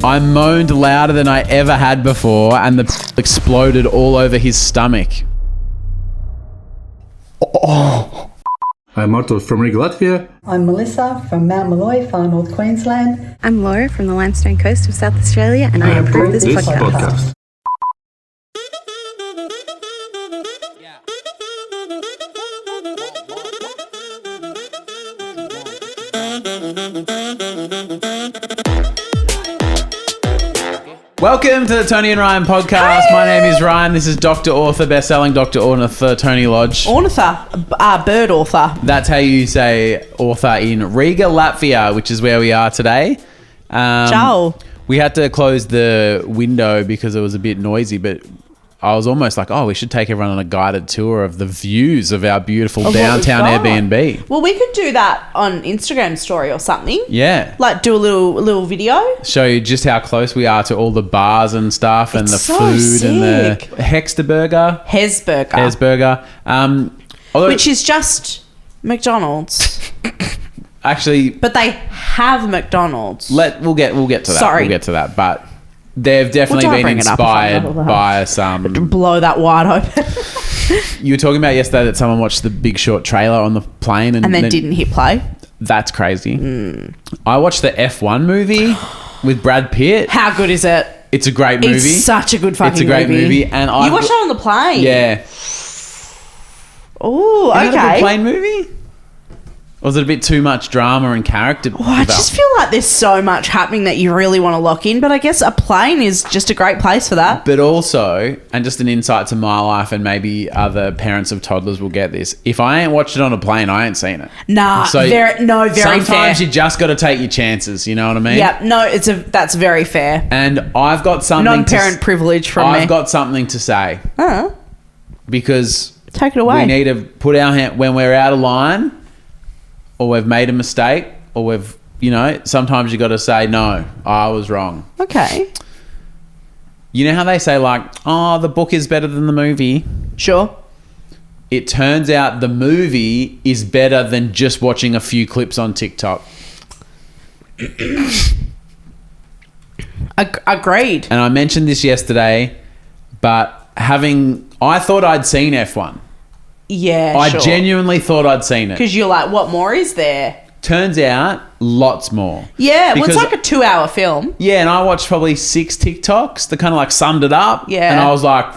I moaned louder than I ever had before, and the exploded all over his stomach. I'm Marto from Riga, Latvia. I'm Melissa from Mount Malloy, far north Queensland. I'm Laura from the limestone coast of South Australia, and I approve this podcast. Welcome to the Toni and Ryan podcast. Hey! My name is Ryan. This is Dr. Author, best-selling Dr. Author, Toni Lodge. Ornither, bird author. That's how you say author in Riga, Latvia, which is where we are today. Ciao. We had to close the window because it was a bit noisy, but I was almost like, we should take everyone on a guided tour of the views of our beautiful downtown Airbnb. Well, we could do that on Instagram story or something. Yeah. Like do a little video. Show you just how close we are to all the bars and stuff and the food sick. And the Hesburger. Which is just McDonald's. Actually, but they have McDonald's. We'll get to that. Sorry. We'll get to that, but they've definitely been inspired by some... Blow that wide open. You were talking about yesterday that someone watched the Big Short trailer on the plane and then didn't hit play. That's crazy. I watched the F1 movie with Brad Pitt. How good is it? It's a great movie. It's such a good fucking movie. It's a great movie. And you watched that on the plane? Yeah. Oh, okay. Is that a good plane movie? Or was it a bit too much drama and character? I just feel like there's so much happening that you really want to lock in, but I guess a plane is just a great place for that. But also, and just an insight to my life, and maybe other parents of toddlers will get this, if I ain't watched it on a plane, I ain't seen it. Nah, very sometimes fair. You just got to take your chances, you know what I mean? Yeah, no, that's very fair. And I've got something... Non-parent privilege from me. I've got something to say. Because... Take it away. We need to put our hand... When we're out of line... or we've made a mistake, or we've, sometimes you got to say, no, I was wrong. Okay. You know how they say, like, the book is better than the movie? Sure. It turns out the movie is better than just watching a few clips on TikTok. Agreed. And I mentioned this yesterday, but I thought I'd seen F1. Yeah, I genuinely thought I'd seen it. Because you're like, what more is there? Turns out, lots more. Yeah, it's like a 2-hour film. Yeah, and I watched probably 6 TikToks that kind of like summed it up. Yeah. And I was like,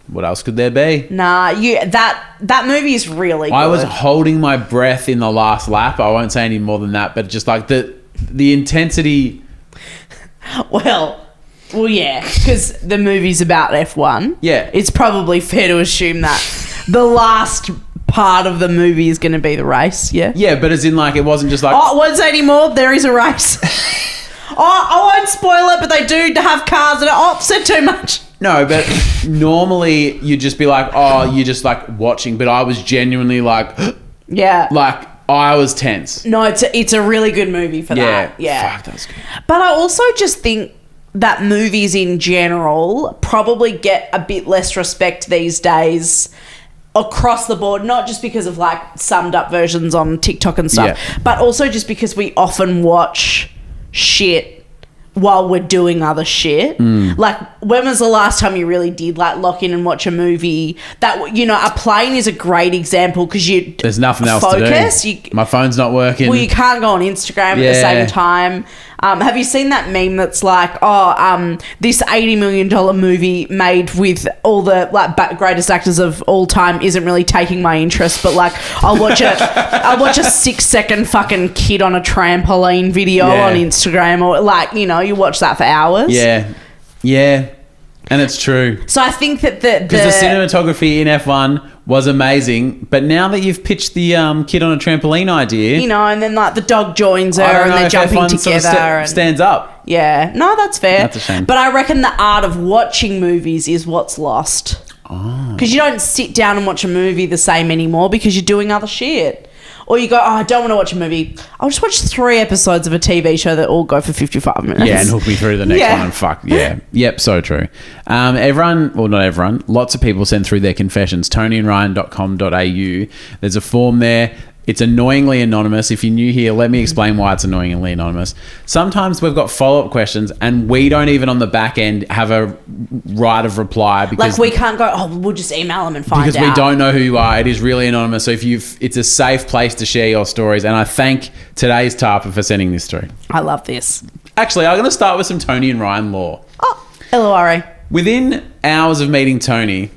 what else could there be? Nah, that movie is really good. I was holding my breath in the last lap. I won't say any more than that, but just like the intensity. Well, yeah, because the movie's about F1. Yeah. It's probably fair to assume that the last part of the movie is going to be the race, yeah? Yeah, but as in like, it wasn't just like... I won't say anymore, there is a race. I won't spoil it, but they do have cars that are said too much. No, but normally you'd just be like, you're just like watching, but I was genuinely like... Yeah. Like, I was tense. No, it's a really good movie for that. Yeah. Fuck, that's good. But I also just think that movies in general probably get a bit less respect these days across the board, not just because of like summed up versions on TikTok and stuff, but also just because we often watch shit while we're doing other shit. Like, when was the last time you really did like lock in and watch a movie? That, a plane is a great example because there's nothing else to do. My phone's not working. Well, you can't go on Instagram at the same time. Have you seen that meme that's like, this $80 million movie made with all the like greatest actors of all time isn't really taking my interest, but like I'll watch a 6-second fucking kid on a trampoline video on Instagram, or like, you watch that for hours. Yeah. And it's true. So I think that because the cinematography in F1 was amazing, but now that you've pitched the kid on a trampoline idea, and then like the dog joins her and they're jumping F1 together, sort of and stands up. Yeah, no, that's fair. That's a shame. But I reckon the art of watching movies is what's lost. Because you don't sit down and watch a movie the same anymore because you're doing other shit. Or you go, I don't want to watch a movie. I'll just watch 3 episodes of a TV show that all go for 55 minutes. Yeah, and hook me through the next one and fuck. Yeah. Yep, so true. Not everyone, lots of people send through their confessions. ToniandRyan.com.au. There's a form there. It's annoyingly anonymous. If you're new here, let me explain why it's annoyingly anonymous. Sometimes we've got follow-up questions and we don't even on the back end have a right of reply because Like we can't go, we'll just email them and find out. because we don't know who you are. It is really anonymous. So it's a safe place to share your stories. And I thank today's Tarpa for sending this through. I love this. Actually, I'm going to start with some Toni and Ryan lore. Oh, LORA. Within hours of meeting Toni,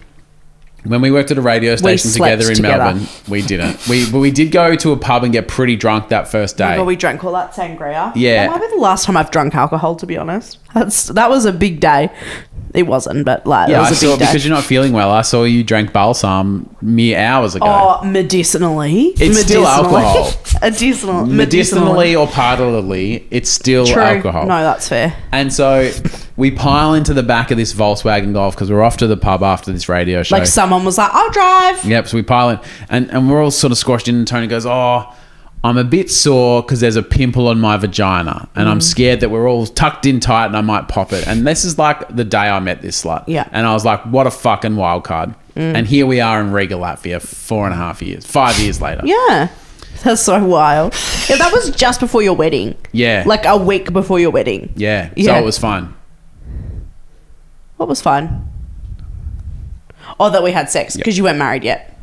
when we worked at a radio station together in Melbourne, we didn't. We did go to a pub and get pretty drunk that first day. We drank all that sangria. Yeah. That might be the last time I've drunk alcohol, to be honest. That was a big day. It wasn't, but like, Yeah, that was a big day. because you're not feeling well. I saw you drank balsam mere hours ago. Oh, medicinally. It's still alcohol. Medicinally or parallelly, it's still True. alcohol. No, that's fair. And so we pile into the back of this Volkswagen Golf because we're off to the pub after this radio show. Like someone was like, I'll drive. Yep, so we pile in. And we're all sort of squashed in and Toni goes, I'm a bit sore because there's a pimple on my vagina and I'm scared that we're all tucked in tight and I might pop it. And this is like the day I met this slut. Yeah. And I was like, what a fucking wild card. And here we are in Riga, Latvia, 5 years later. Yeah. That's so wild. Yeah, that was just before your wedding. Yeah. Like a week before your wedding. Yeah. So Yeah. it was fun. What was fun? Oh, that we had sex because you weren't married yet.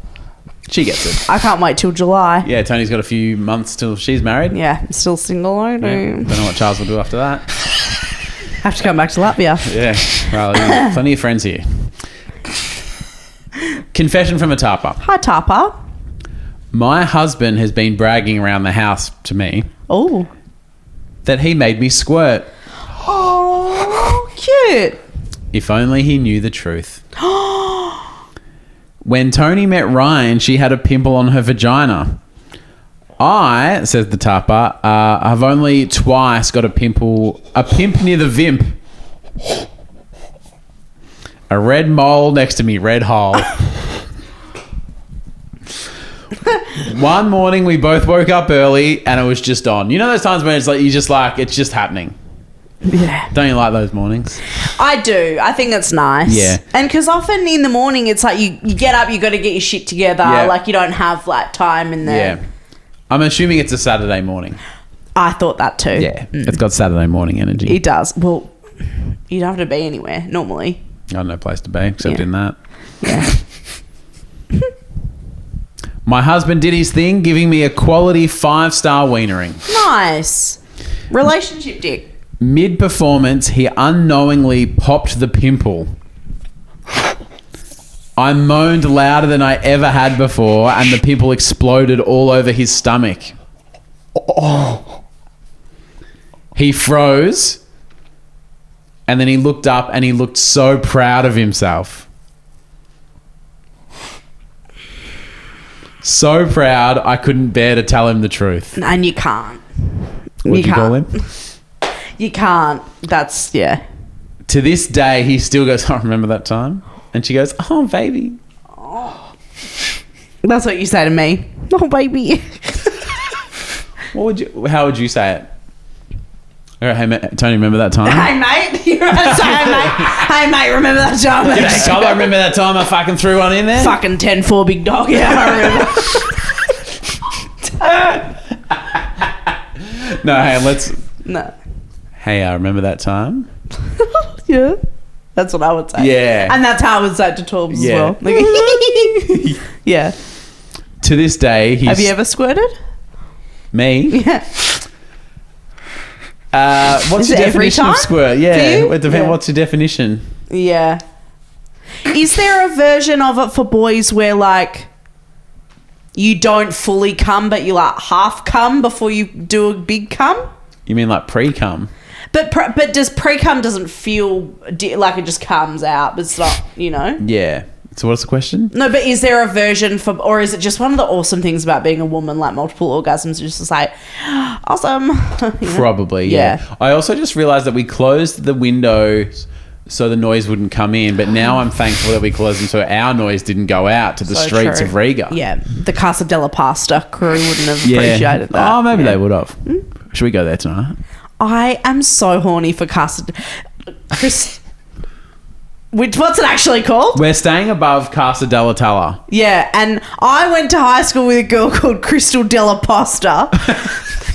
She gets it. I can't wait till July. Yeah, Tony's got a few months till she's married. Yeah, I'm still single. I Yeah. Don't know what Charles will do after that. have to come back to Latvia. Yeah. Well, plenty of friends here. Confession from a Tarpa. Hi, Tapa. My husband has been bragging around the house to me Oh. that he made me squirt. Oh, cute. If only he knew the truth. When Toni met Ryan, she had a pimple on her vagina. I, says the Tarpa, have only twice got a pimp near the vimp. A red mole next to me, red hole. One morning we both woke up early and it was just on. You know those times when it's like, it's just happening. Yeah. Don't you like those mornings? I do. I think it's nice. Yeah. And because often in the morning, it's like you get up, you got to get your shit together. Yeah. Like you don't have like time in there. Yeah. I'm assuming it's a Saturday morning. I thought that too. Yeah. It's got Saturday morning energy. It does. Well, you don't have to be anywhere normally. Got no place to be except Yeah. in that. Yeah. My husband did his thing, giving me a quality 5-star wienering. Nice. Relationship dick. Mid-performance, he unknowingly popped the pimple. I moaned louder than I ever had before, and the pimple exploded all over his stomach. He froze, and then he looked up, and he looked so proud of himself. So proud, I couldn't bear to tell him the truth. And you can't. What'd you call him? You can't. That's, yeah. To this day, he still goes, I remember that time. And she goes, oh, baby. That's what you say to me. Oh, baby. How would you say it? All right, hey, Toni, remember that time? Hey, mate. You're right to say, hey, mate. Hey, mate, remember that time? G'day, Cobb, I remember that time I fucking threw one in there. Fucking 10-4 big dog. Yeah, I remember. No, hey, let's... No. Hey, I remember that time? Yeah. That's what I would say. Yeah. And that's how I would say it to Torbs as Yeah. well. Like, yeah. To this day, he's... Have you ever squirted? Me? Yeah. What's Is your it every definition of time squirt? for Yeah. you? It depends. Yeah. What's your definition? Yeah. Is there a version of it for boys where, like, you don't fully come, but you, like, half come before you do a big come? You mean like pre-cum? But does pre-cum doesn't feel like it just comes out, but it's not, you know? Yeah. So what's the question? No, but is there a version for, or is it just one of the awesome things about being a woman, like multiple orgasms, just like, awesome. You know? Probably, yeah. I also just realised that we closed the windows so the noise wouldn't come in, but now I'm thankful that we closed them so our noise didn't go out to the So streets true. of Riga. Yeah, the Casa della Pasta crew wouldn't have appreciated that. Oh, maybe Yeah. they would have. Should we go there tonight? I am so horny for Casa. What's it actually called? We're staying above Casa della Talla. Yeah, and I went to high school with a girl called Crystal Della Posta.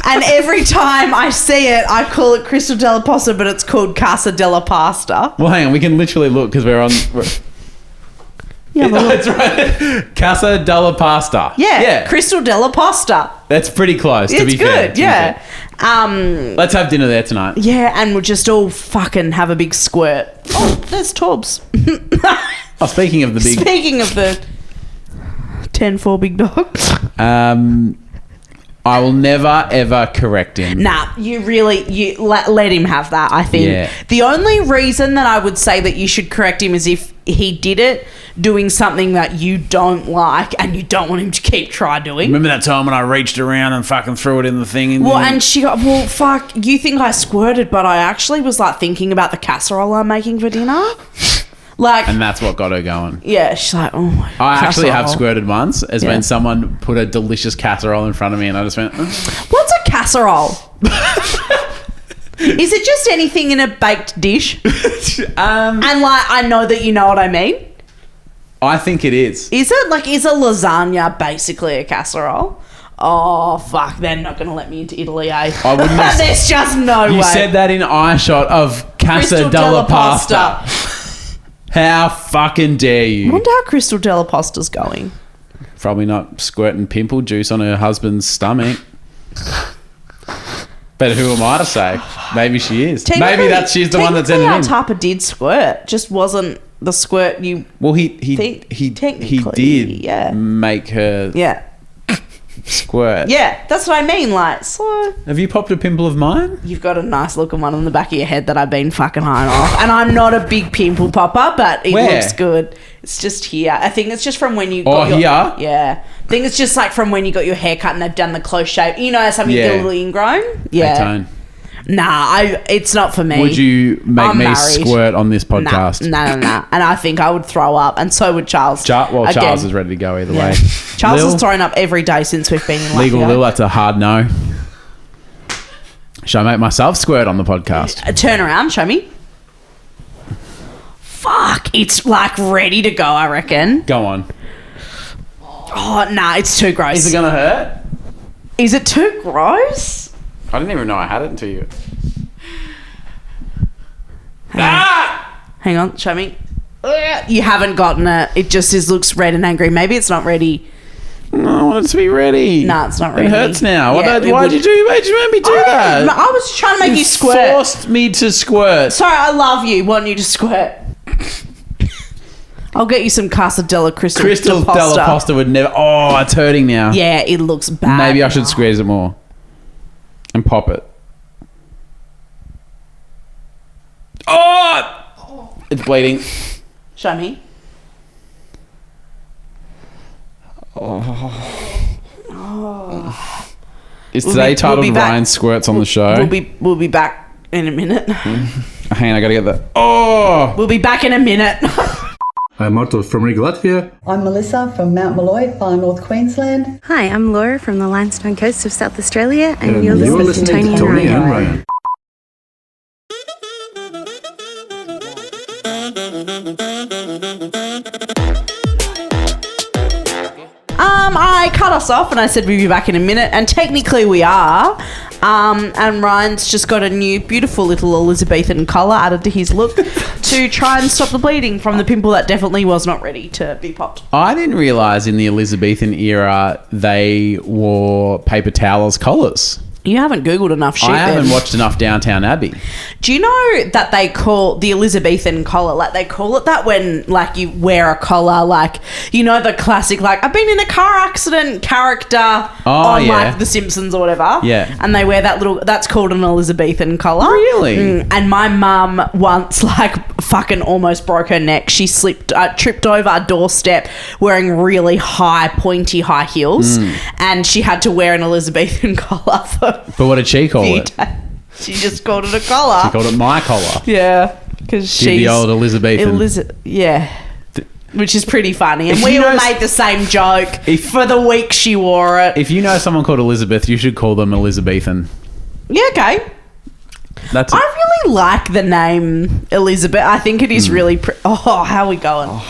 And every time I see it, I call it Crystal Della Posta, but it's called Casa della Pasta. Well, hang on. We can literally look because we're on... Yeah, That's right. Casa della Pasta. yeah, Crystal Della Posta. That's pretty close, to It's be fair. good, yeah. Let's have dinner there tonight. Yeah, and we'll just all fucking have a big squirt. Oh, there's Torbs. Oh, speaking of the big... Speaking of the 10-4 big dog. I will never, ever correct him. Nah, you let him have that, I think. Yeah. The only reason that I would say that you should correct him is if he did it doing something that you don't like and you don't want him to keep try doing. Remember that time when I reached around and fucking threw it in the thing? Well, and she got, well, fuck, you think I squirted, but I actually was like thinking about the casserole I'm making for dinner. Like, and that's what got her going. yeah, she's like, oh my God. I actually have squirted once as Yeah. when someone put a delicious casserole in front of me and I just went... What's a casserole? Is it just anything in a baked dish? And like, I know that you know what I mean. I think it is. Is it? Like, is a lasagna basically a casserole? Oh, fuck. They're not going to let me into Italy, eh? I wouldn't have... There's just no way. You said that in eye shot of Casa Crystal della Della Pasta. How fucking dare I you? wonder how Crystal Della Pasta's going. Probably not squirting pimple juice on her husband's stomach. But who am I to say? Maybe she is. Maybe she's the one that's in Technically, it. our Tapa did squirt. Just wasn't the squirt you... Well, he Technically, did yeah. make her Yeah. squirt. Yeah, that's what I mean. Like, so... Have you popped a pimple of mine? You've got a nice looking one on the back of your head that I've been fucking high off. And I'm not a big pimple popper, but it Where? looks good. It's just here. I think it's just from when you Oh, here? Yeah. I think it's just like from when you got your hair cut and they've done the close shave. You know how some you Yeah. get a little ingrown? Yeah. Hey, Tone. Nah, it's not for me. Would you make I'm me married. squirt on this podcast? No. And I think I would throw up, and so would Charles. Charles Again. is ready to go either Yeah. way. Charles Lil? has thrown up every day since we've been in Legal Latvia. Lil, that's a hard no. Should I make myself squirt on the podcast? Turn around, show me. Fuck, it's like ready to go, I reckon. Go on. Oh, nah, it's too gross. Is it going to hurt? Is it too gross? I didn't even know I had it until you... Hang on, show me. You haven't gotten it. It just looks red and angry. Maybe it's not ready. No, I want it to be ready. Nah, it's not ready. It hurts now. Yeah, Why'd you make me do that? I was trying to make you squirt. Forced me to squirt. Sorry, I love you. Want you to squirt. I'll get you some Casa della Crystal Della Pasta would never... Oh, it's hurting now. Yeah, it looks bad. Maybe I should squeeze it more. And pop it. Oh! It's bleeding. Show me. Is today titled be back. Ryan Squirts on the show? We'll be back in a minute. Hang on, I gotta get that. Oh! We'll be back in a minute. I'm Marto from Riga, Latvia. I'm Melissa from Mount Malloy, far north Queensland. Hi, I'm Laura from the limestone coast of South Australia, and And you're listening to Toni and Ryan. Ryan. I cut us off and I said we'd be back in a minute, and technically we are. And Ryan's just got a new beautiful little Elizabethan colour added to his look to try and stop the bleeding from the pimple that definitely was not ready to be popped. I didn't realise in the Elizabethan era they wore paper towel as collars. You haven't Googled enough shit. I haven't then. watched enough Downtown Abbey. Do you know that they call the Elizabethan collar, like they call it that when like you wear a collar, like, you know, the classic, like, I've been in a car accident character on yeah. like The Simpsons or whatever. Yeah. And they wear that little, that's called an Elizabethan collar. Really? And my mum once like fucking almost broke her neck. She tripped over a doorstep wearing really high, pointy high heels. And she had to wear an Elizabethan collar for But what did she call few it? days. She just called it a collar. She called it my collar. Yeah, because she's the old Elizabethan. Yeah, which is pretty funny, and If we you all know- made the same joke If- for the week she wore it. If you know someone called Elizabeth, you should call them Elizabethan. Yeah, okay. That's it. I really like the name Elizabeth. I think it is really... how are we going?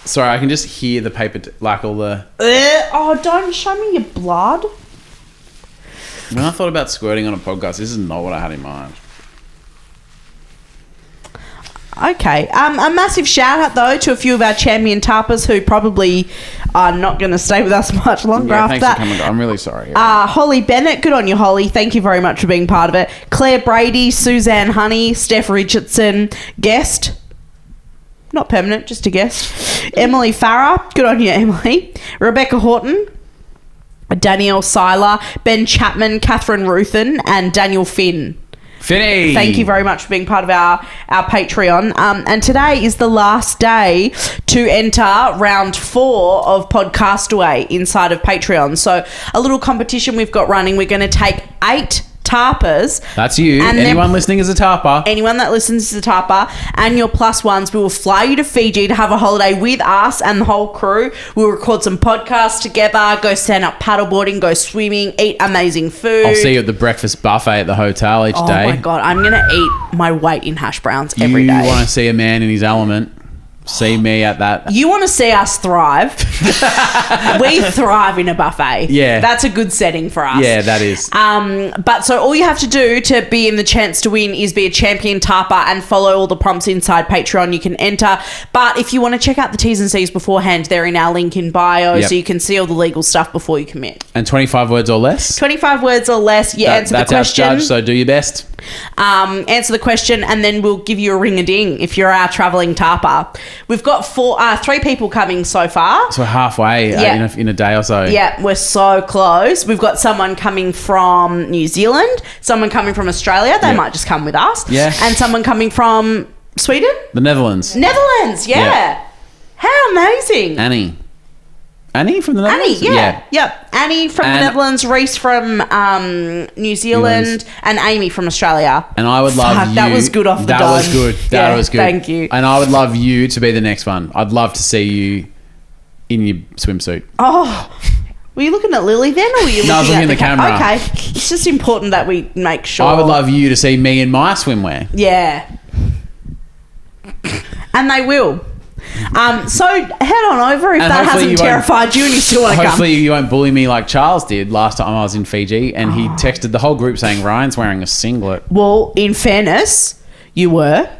Sorry, I can just hear the paper, like all the... Don't show me your blood. When I thought about squirting on a podcast, this is not what I had in mind. Okay. A massive shout out though to a few of our champion tarpers who probably are not going to stay with us much longer after thanks that. for coming. I'm really sorry. Holly Bennett, good on you, Holly. Thank you very much for being part of it. Claire Brady, Suzanne Honey, Steph Richardson, guest. Not permanent, just a guest. Emily Farah, good on you, Emily. Rebecca Horton, Danielle Seiler, Ben Chapman, Catherine Ruthen, and Daniel Finn. Finny! Thank you very much for being part of our Patreon. And today is the last day to enter round 4 of Podcastaway inside of Patreon. So a little competition we've got running. We're going to take 8 tarpers. That's you. And Anyone listening is a tarper. Anyone that listens is a tarper. And your plus ones, we will fly you to Fiji to have a holiday with us and the whole crew. We'll record some podcasts together, go stand up paddleboarding, go swimming, eat amazing food. I'll see you at the breakfast buffet at the hotel each day. Oh my God, I'm going to eat my weight in hash browns every day. You want to see a man in his element. See me at that. You want to see us thrive. We thrive in a buffet. Yeah. That's a good setting for us. Yeah, that is. But so all you have to do to be in the chance to win is be a champion tarper and follow all the prompts inside Patreon. You can enter. But if you want to check out the T's and C's beforehand, they're in our link in bio, so you can see all the legal stuff before you commit. And 25 words or less? 25 words or less. You answer the question. That's our judge, so do your best. Answer the question and then we'll give you a ring-a-ding if you're our travelling tarper. We've got 3 people coming so far. So we're halfway in a day or so. Yeah, we're so close. We've got someone coming from New Zealand, someone coming from Australia. They might just come with us. Yeah. And someone coming from Sweden? The Netherlands. Netherlands, yeah. How amazing. Annie from the Netherlands? Annie, yeah. Yep. Annie from the Netherlands, Reese from New Zealand, and Amy from Australia. And I would love you. That was good off the dome. That was good. That was good. Thank you. And I would love you to be the next one. I'd love to see you in your swimsuit. Oh, were you looking at Lily then, or were you looking No, I was looking at at the camera. Okay. It's just important that we make sure. I would love you to see me in my swimwear. Yeah. And they will. So head on over if that hasn't terrified you and you still want to come. Hopefully you won't bully me like Charles did last time I was in Fiji, and he texted the whole group saying Ryan's wearing a singlet. Well, in fairness, you were.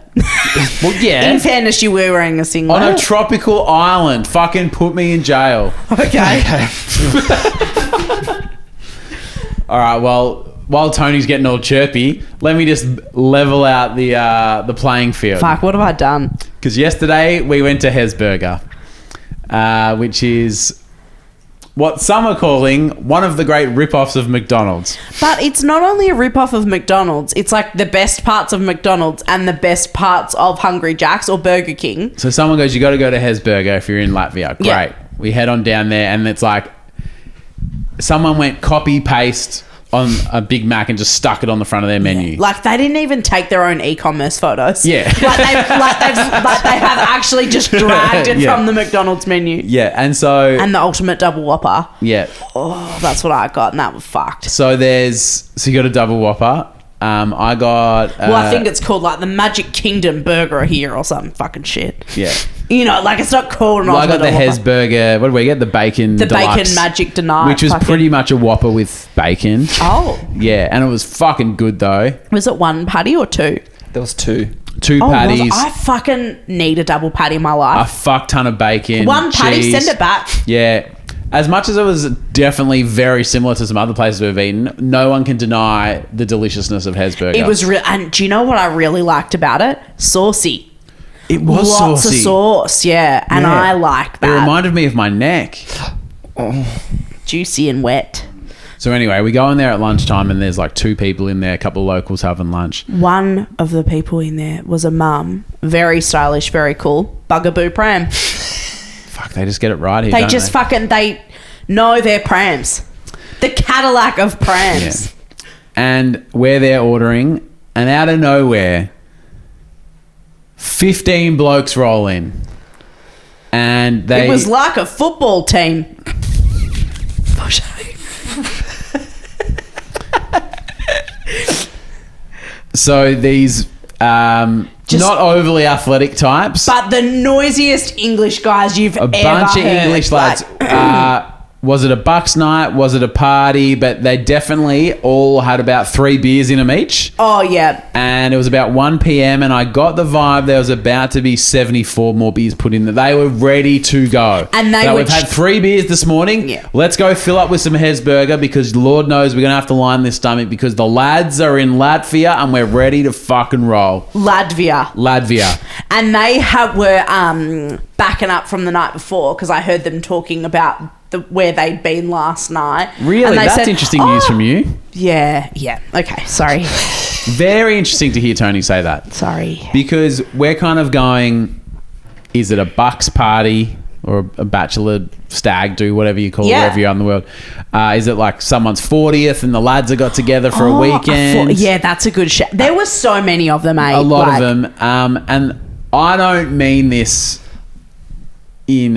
Well, yeah. In fairness, you were wearing a singlet. On a tropical island. Fucking put me in jail. Okay. All right, well, while Tony's getting all chirpy, let me just level out the playing field. Fuck, what have I done? Because yesterday we went to Hesburger, which is what some are calling one of the great rip-offs of McDonald's. But it's not only a rip-off of McDonald's, it's like the best parts of McDonald's and the best parts of Hungry Jack's or Burger King. So someone goes, you got to go to Hesburger if you're in Latvia. Great. Yeah. We head on down there and it's like someone went copy-paste on a Big Mac and just stuck it on the front of their menu. Like they didn't even take their own e-commerce photos. Yeah. like they have actually just dragged it from the McDonald's menu. Yeah, and the ultimate double whopper. Yeah. Oh, that's what I got, and that was fucked. So you got a double whopper. I got. I think it's called like the Magic Kingdom Burger here or something fucking shit. Yeah. You know, like it's not called an I got ultimate the whopper. Hesburger. What did we get? The bacon. The deluxe, bacon magic delight, which was pretty much a whopper with bacon. Oh. Yeah, and it was fucking good though. Was it 1 patty or 2? There was 2. 2 patties. I fucking need a double patty in my life. A fuck ton of bacon. 1 patty, cheese. send it back. Yeah. As much as it was definitely very similar to some other places we've eaten, no one can deny the deliciousness of Hesburger. It was real. And do you know what I really liked about it? Saucy. It was Lots saucy. of sauce, yeah. And I like that. It reminded me of my neck. Juicy and wet. So anyway, we go in there at lunchtime and there's like 2 people in there, a couple of locals having lunch. One of the people in there was a mum. Very stylish, very cool. Bugaboo pram. Fuck, they just get it right here, They don't just fucking, they know their prams. The Cadillac of prams. Yeah. And we're there ordering, and out of nowhere, 15 blokes roll in. And It was like a football team. So these not overly athletic types, But the noisiest English guys you've a ever bunch of heard. English lads. Was it a Bucks night? Was it a party? But they definitely all had about 3 beers in them each. Oh, yeah. And it was about 1 p.m. and I got the vibe there was about to be 74 more beers put in there. They were ready to go. And they So were we've had 3 beers this morning. Yeah. Let's go fill up with some Hesburger because Lord knows we're going to have to line this stomach because the lads are in Latvia and we're ready to fucking roll. Latvia. And they were backing up from the night before because I heard them talking about where they'd been last night. Really? And they That's said, interesting news from you. Yeah. Okay, sorry. Very interesting to hear Tony say that. Sorry. Because we're kind of going, is it a Bucks party or a bachelor stag do, whatever you call it, wherever you are in the world? Is it like someone's 40th and the lads have got together for a weekend? Yeah, that's a good shout. There were so many of them, eh? A lot of them. And I don't mean this in...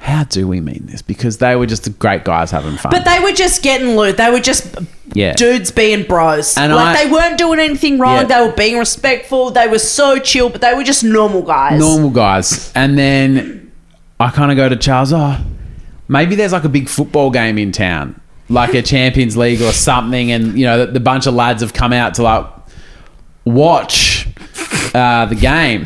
how do we mean this? Because they were just the great guys having fun. But they were just getting loot. They were just dudes being bros. And they weren't doing anything wrong. Yeah. They were being respectful. They were so chill, but they were just normal guys. Normal guys. And then I kind of go to Charles, maybe there's like a big football game in town, like a Champions League or something. And, you know, the bunch of lads have come out to like watch the game.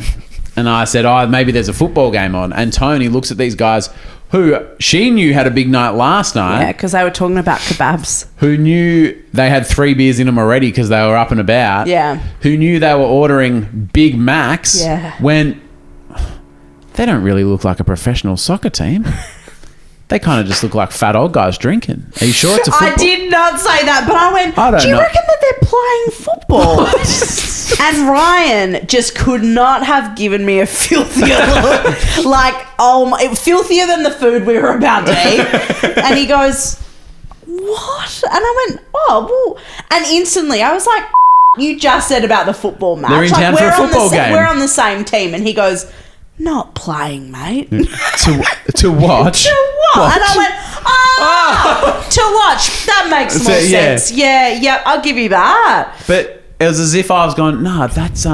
And I said, maybe there's a football game on. And Tony looks at these guys who she knew had a big night last night. Yeah, because they were talking about kebabs. Who knew they had 3 beers in them already because they were up and about. Yeah. Who knew they were ordering Big Macs. Yeah. When they don't really look like a professional soccer team. They kind of just look like fat old guys drinking. Are you sure it's a football? I did not say that, but I went, I don't do you know. reckon that they're playing football? And Ryan just could not have given me a filthier look. Like, filthier than the food we were about to eat. And he goes, what? And I went, well. And instantly I was like, you just said about the football match. They're in town for a football game. We're on the same team. And he goes, not playing, mate. to watch. And I went, to watch. That makes more sense. Yeah, I'll give you that. But it was as if I was going, that's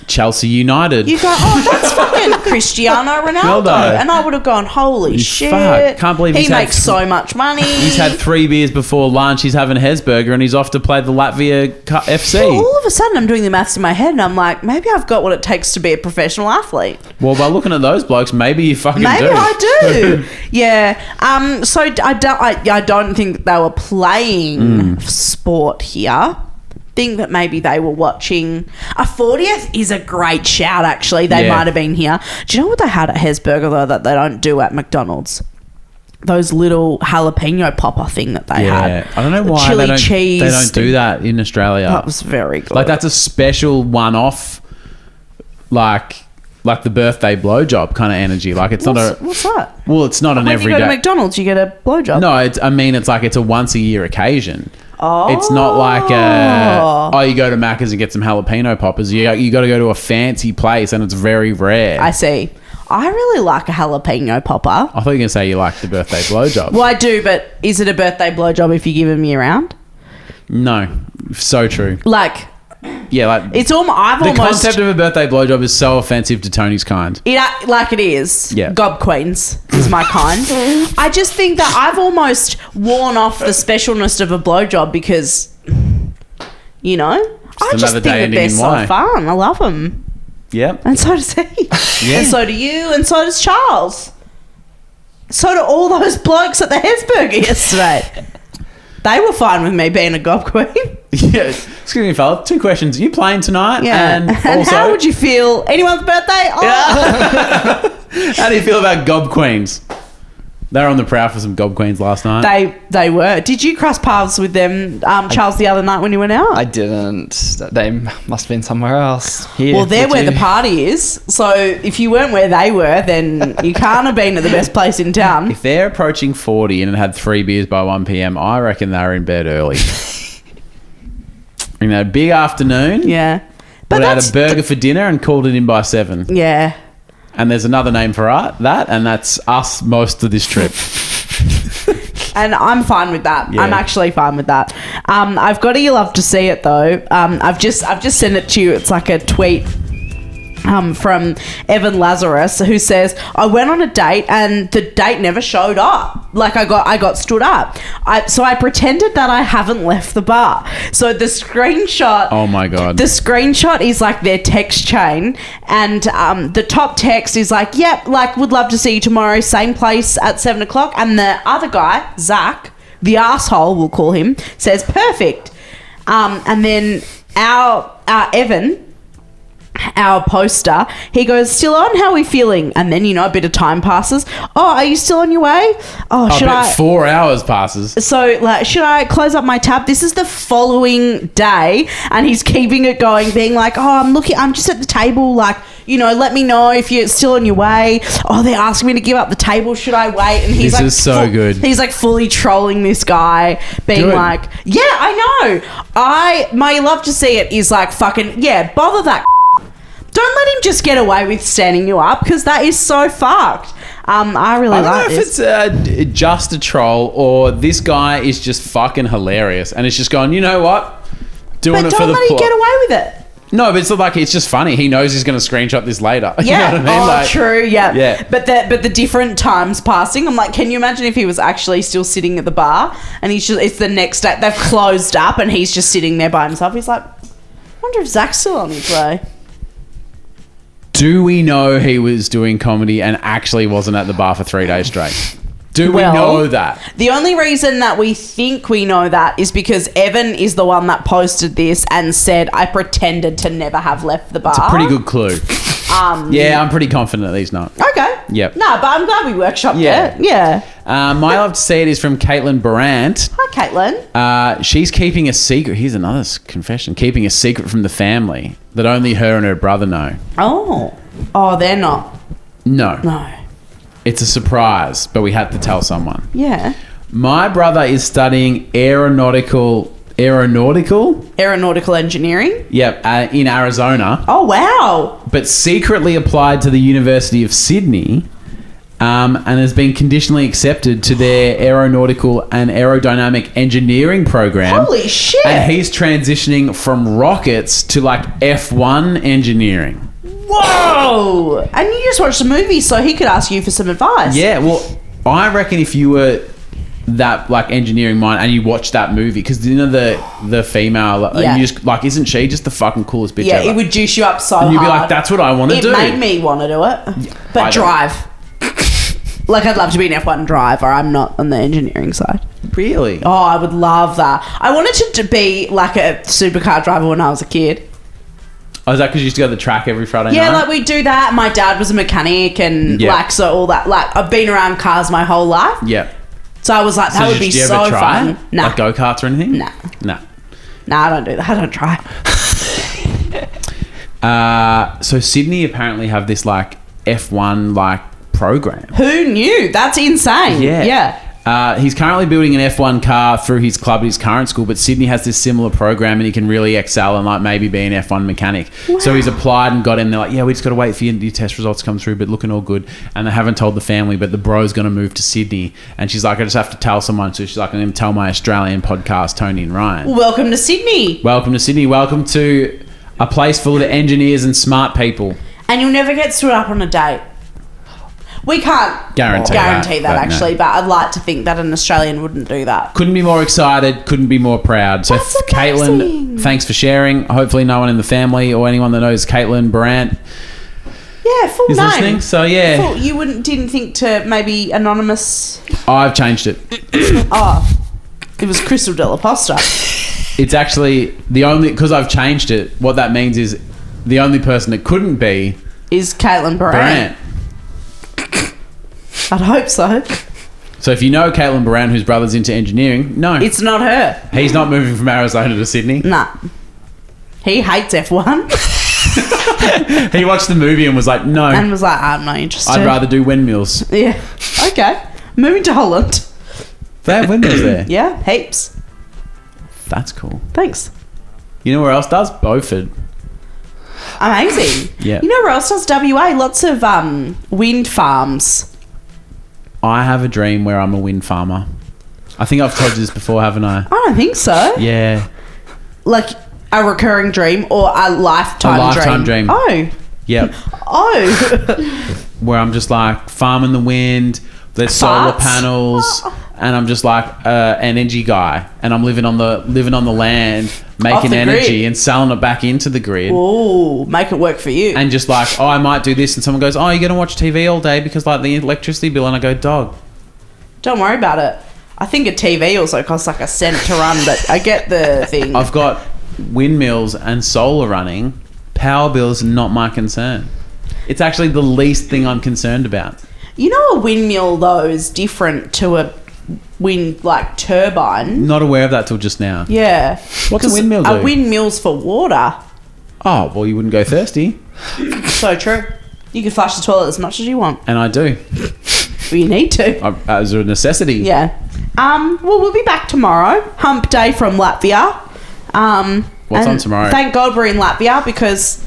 Chelsea United. You go, that's fucking Cristiano Ronaldo. And I would have gone, holy shit. Fuck. Can't believe he makes so much money. He's had 3 beers before lunch. He's having a Hesburger and he's off to play the Latvia FC. Well, all of a sudden, I'm doing the maths in my head and I'm like, maybe I've got what it takes to be a professional athlete. Well, by looking at those blokes, maybe you fucking do. Maybe I do. Yeah. So I don't think they were playing sport here. Think that maybe they were watching. A 40th is a great shout, actually. They might have been here. Do you know what they had at Hesburger, though, that they don't do at McDonald's? Those little jalapeno popper thing that they had. I don't know why chili they don't, cheese they don't do that in Australia. That was very good. Like, that's a special one-off, like the birthday blowjob kind of energy. Like, it's not a... What's that? Well, it's not an When everyday... you go to McDonald's, you get a blowjob. No, it's a once-a-year occasion. Oh. It's not like you go to Macca's and get some jalapeno poppers. You got to go to a fancy place and it's very rare. I see. I really like a jalapeno popper. I thought you were going to say you like the birthday blowjob. Well, I do, but is it a birthday blowjob if you give them year round? No. So true. Like... Yeah, like... It's almost... The concept of a birthday blowjob is so offensive to Tony's kind. It is. Yeah. Gob Queens is my kind. I just think that I've almost worn off the specialness of a blowjob because, you know, I just think that they're so fun. I love them. Yep. And so does he. Yeah. And so do you. And so does Charles. So do all those blokes at the Hesburger yesterday. They were fine with me being a gob queen. Yeah. Excuse me, fella. 2 questions. Are you playing tonight? Yeah. And and also, how would you feel? Anyone's birthday? Oh. Yeah. How do you feel about gob queens? They were on the prowl for some gob queens last night. They were. Did you cross paths with them, Charles, the other night when you went out? I didn't. They must have been somewhere else. Here, well, they're where the party is. So if you weren't where they were, then you can't have been at the best place in town. If they're approaching 40 and had 3 beers by 1 p.m, I reckon they were in bed early. And they had a big afternoon. Yeah. But had a burger for dinner and called it in by 7. Yeah. And there's another name for that, and that's us most of this trip. And I'm fine with that. Yeah. I'm actually fine with that. I've got to you love to see it though. I've just sent it to you. It's like a tweet from Evan Lazarus, who says, I went on a date and the date never showed up. Like I got stood up. So I pretended that I haven't left the bar. So the screenshot. Oh my God. The screenshot is like their text chain, and the top text is like, yep, like would love to see you tomorrow, same place at 7:00. And the other guy, Zach, the asshole, we'll call him, says perfect. And then our Evan, our poster, he goes, still on, how are we feeling? And then, a bit of time passes. Oh, are you still on your way? Oh, should I 4 hours passes. So, like, should I close up my tab? This is the following day, and he's keeping it going, being like, oh, I'm just at the table, like, let me know if you're still on your way. Oh, they're asking me to give up the table. Should I wait? And he's This is so good. He's like fully trolling this guy, being Good. like, yeah, I know. My love to see it is like, fucking, yeah, bother that. Don't let him just get away with standing you up, because that is so fucked. I really I don't like know this. if it's just a troll or this guy is just fucking hilarious and it's just going, you know what? Doing But it for don't the let him plot. get away with it. No, but it's like it's just funny. He knows he's going to screenshot this later. Yeah. You know what I mean? Oh, Like, true. Yeah. Yeah. But the different times passing, I'm like, can you imagine if he was actually still sitting at the bar and it's the next day, they've closed up and he's just sitting there by himself. He's like, I wonder if Zach's still on his way. Do we know he was doing comedy and actually wasn't at the bar for 3 days straight? Do we know that? The only reason that we think we know that is because Evan is the one that posted this and said, I pretended to never have left the bar. It's a pretty good clue. Yeah, I'm pretty confident that he's not. Okay. Yep. No, but I'm glad we workshopped Yeah. it. Yeah. My love to see it is from Caitlin Brandt. Hi, Caitlin. She's keeping a secret. Here's another confession. Keeping a secret from the family that only her and her brother know. Oh, they're not. No. No. It's a surprise, but we had to tell someone. Yeah. My brother is studying aeronautical? Aeronautical engineering. Yep, in Arizona, Oh, wow. but secretly applied to the University of Sydney and has been conditionally accepted to their aeronautical and aerodynamic engineering program. Holy shit. And he's transitioning from rockets to like F1 engineering. Whoa. And you just watched the movie, so he could ask you for some advice. Yeah, well, I reckon if you were that like engineering mind and you watch that movie, because the female, Yeah. you just like, isn't she just the fucking coolest bitch Yeah, ever? it would juice you up so and you'd be hard. like, that's what I want to do. It made me want to do it. I But don't. drive. Like, I'd love to be an F1 driver. I'm not on the engineering side. Really? Oh, I would love that. I wanted to be like a supercar driver when I was a kid. Oh, is that because you used to go to the track every Friday Yeah, night? like we do that. My dad was a mechanic and Yeah. like, so all that. Like, I've been around cars my whole life. Yeah. So I was like, that would be did you so ever try fun. it? Nah. Like go-karts or anything? Nah. Nah. Nah, I don't do that. I don't try. So Sydney apparently have this like F1 like program. Who knew? That's insane. Yeah. He's currently building an F1 car through his club at his current school, but Sydney has this similar program and he can really excel and like maybe be an F1 mechanic. Wow. So he's applied and got in. They're like, yeah, we just got to wait for your test results to come through, but looking all good. And they haven't told the family, but the bro's going to move to Sydney. And she's like, I just have to tell someone. So she's like, I'm going to tell my Australian podcast, Toni and Ryan. Welcome to Sydney. Welcome to Sydney. Welcome to a place full of engineers and smart people. And you'll never get stood up on a date. We can't Guarantee that but actually, no. but I'd like to think that an Australian wouldn't do that. Couldn't be more excited. Couldn't be more proud. So, That's Caitlin, amazing. thanks for sharing. Hopefully, no one in the family or anyone that knows Caitlin Brandt Yeah, full is name. listening. So, yeah, Full, you didn't think to maybe anonymous. I've changed it. Oh, it was Crystal de la Posta. It's actually the only, because I've changed it. What that means is the only person it couldn't be Is Caitlin Brandt. Brandt. I'd hope so. So, if you know Caitlin Brandt, whose brother's into engineering, no, It's not her. he's not moving from Arizona to Sydney. Nah. He hates F1 He watched the movie and was like, no, and was like, I'm not interested. I'd rather do windmills. Yeah. Okay. Moving to Holland. They have windmills there. Yeah, heaps. That's cool. Thanks. You know where else does? Beaufort. Amazing. Yeah. You know where else does WA? Lots of wind farms. I have a dream where I'm a wind farmer. I think I've told you this before, haven't I? I don't think so. Yeah. Like a recurring dream or a lifetime dream. Oh. Yep. Oh. Where I'm just like farming the wind, there's solar panels, and I'm just like energy guy, and I'm living on the land, making the energy grid. and selling it back into the grid. Ooh, make it work for you. And just like, I might do this, and someone goes, you're gonna watch TV all day because like the electricity bill, and I go, dog. Don't worry about it. I think a TV also costs like $0.01 to run, but I get the thing. I've got windmills and solar running. Power bills are not my concern. It's actually the least thing I'm concerned about. You know, a windmill though is different to a wind like turbine. Not aware of that till just now. Yeah. What's a windmill do? A windmill's for water. Oh, well, you wouldn't go thirsty. So true. You can flush the toilet as much as you want. And I do. Well, you need to. As a necessity. Yeah. Well, we'll be back tomorrow. Hump day from Latvia. What's on tomorrow? Thank God we're in Latvia because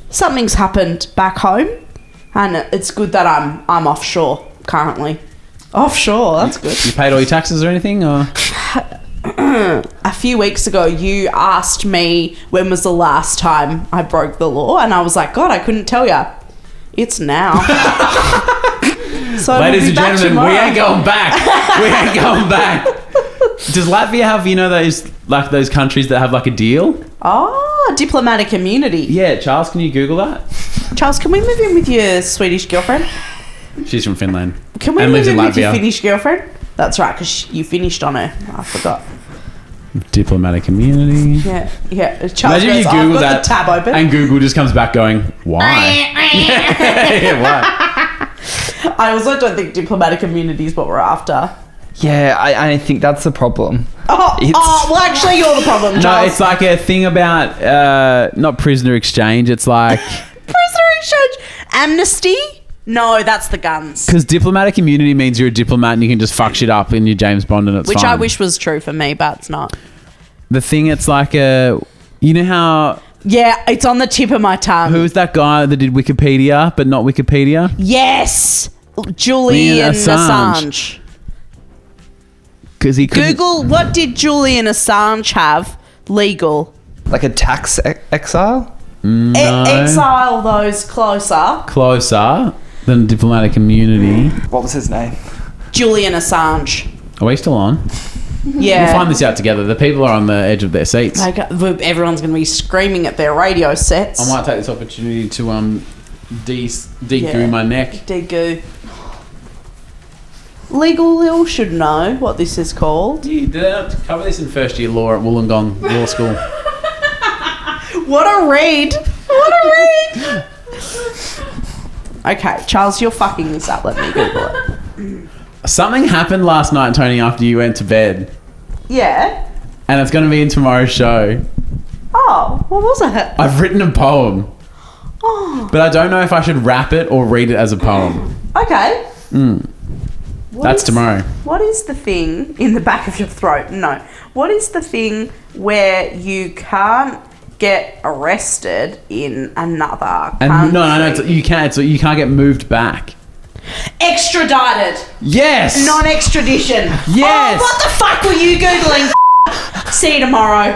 something's happened back home, and it's good that I'm offshore currently. Offshore, that's good. You paid all your taxes or anything? Or? A few weeks ago, you asked me when was the last time I broke the law, and I was like, God, I couldn't tell you. It's now. So ladies and gentlemen, we ain't going back. We ain't going back. Does Latvia have, those countries that have like a deal? Oh, diplomatic immunity. Yeah, Charles, can you Google that? Charles, can we move in with your Swedish girlfriend? She's from Finland. Can we and move lives in in with your Latvia. Finnish girlfriend? That's right, because you finished on her. I forgot. Diplomatic immunity. Yeah. Charles Imagine goes, you I've Google got that the tab open. and Google just comes back going, why? Yeah, why? I also don't think diplomatic immunity is what we're after. Yeah, I think that's the problem. Well, actually, you're the problem, Charles. No, it's like a thing about not prisoner exchange. It's like prisoner exchange. Amnesty? No, that's the guns. because diplomatic immunity means you're a diplomat and you can just fuck shit up in your James Bond and it's Which fine. I wish was true for me, but it's not. The thing, it's like you know how Yeah, it's on the tip of my tongue. who's that guy that did Wikipedia but not Wikipedia? Yes, Julian Assange. Because he couldn't- Google, what did Julian Assange have legal? Like a tax exile? Exile those closer than diplomatic immunity. What was his name? Julian Assange. Are we still on? Yeah. We'll find this out together. The people are on the edge of their seats. Like, everyone's going to be screaming at their radio sets. I might take this opportunity to de-goo my neck. Degoo. Legal Lil should know what this is called. Did they not cover this in first year law at Wollongong Law School? What a read! What a read! Okay, Charles, you're fucking this up. Let me Google it. Something happened last night, Tony, after you went to bed. Yeah. And it's going to be in tomorrow's show. Oh, what was it? I've written a poem. Oh. But I don't know if I should rap it or read it as a poem. Okay. That's tomorrow. What is the thing in the back of your throat? No. What is the thing where you can't get arrested in another country? And no, you can't. So you can't get moved back. Extradited. Yes. Non-extradition. Yes. Oh, what the fuck were you Googling? See you tomorrow.